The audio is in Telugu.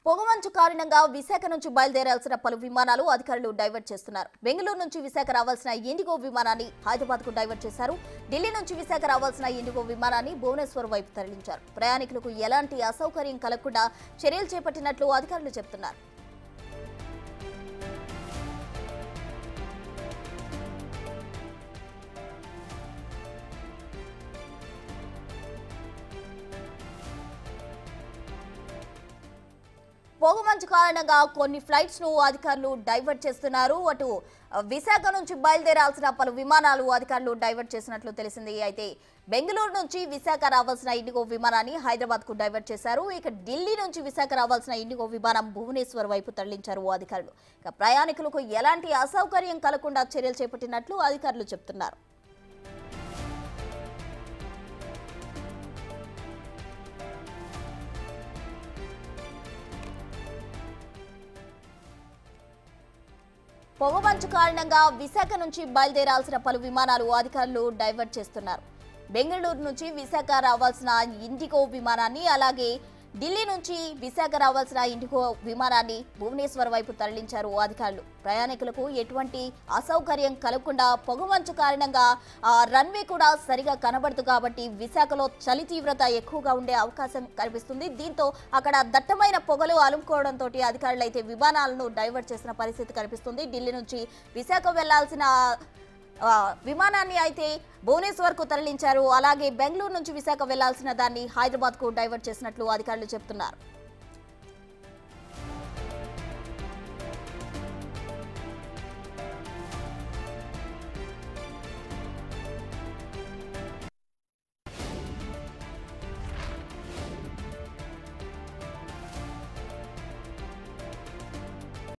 పొగమంచు కారణంగా విశాఖ నుంచి బయలుదేరాల్సిన పలు విమానాలు అధికారులు డైవర్ట్ చేస్తున్నారు. బెంగళూరు నుంచి విశాఖ రావాల్సిన ఇండిగో విమానాన్ని హైదరాబాద్ కు డైవర్ట్ చేశారు. ఢిల్లీ నుంచి విశాఖ రావాల్సిన ఇండిగో విమానాన్ని భువనేశ్వర్ వైపు తరలించారు. ప్రయాణికులకు ఎలాంటి అసౌకర్యం కలగకుండా చర్యలు చేపట్టినట్లు అధికారులు చెబుతున్నారు. పొగమంచు కారణంగా కొన్ని ఫ్లైట్స్ ను అధికారులు డైవర్ట్ చేస్తున్నారు. అటు విశాఖ నుంచి బయలుదేరాల్సిన పలు విమానాలు అధికారులు డైవర్ట్ చేసినట్లు తెలిసింది. అయితే బెంగళూరు నుంచి విశాఖ రావాల్సిన ఇండిగో విమానాన్ని హైదరాబాద్ కు డైవర్ట్ చేశారు. ఇక ఢిల్లీ నుంచి విశాఖ రావాల్సిన ఇండిగో విమానం భువనేశ్వర్ వైపు తరలించారు అధికారులు. ఇక ప్రయాణికులకు ఎలాంటి అసౌకర్యం కలగకుండా చర్యలు చేపట్టినట్లు అధికారులు చెబుతున్నారు. పొగమంచు కారణంగా విశాఖ నుంచి బయలుదేరాల్సిన పలు విమానాలు అధికారులు డైవర్ట్ చేస్తున్నారు. బెంగళూరు నుంచి విశాఖ రావాల్సిన ఇండిగో విమానాన్ని, అలాగే ఢిల్లీ నుంచి విశాఖ రావాల్సిన ఇండిగో విమానాన్ని భువనేశ్వర్ వైపు తరలించారు అధికారులు. ప్రయాణికులకు ఎటువంటి అసౌకర్యం కలగకుండా పొగమంచు కారణంగా రన్వే కూడా సరిగా కనబడదు కాబట్టి విశాఖలో చలి తీవ్రత ఎక్కువగా ఉండే అవకాశం కనిపిస్తుంది. దీంతో అక్కడ దట్టమైన పొగలు అలుముకోవడంతో అధికారులు అయితే విమానాలను డైవర్ట్ చేసిన పరిస్థితి కనిపిస్తుంది. ఢిల్లీ నుంచి విశాఖ వెళ్లాల్సిన విమానాన్ని అయితే భువనేశ్వర్ కు తరలించారు. అలాగే బెంగళూరు నుంచి విశాఖ వెళ్లాల్సిన దాన్ని హైదరాబాద్ కు డైవర్ట్ చేసినట్లు అధికారులు చెబుతున్నారు.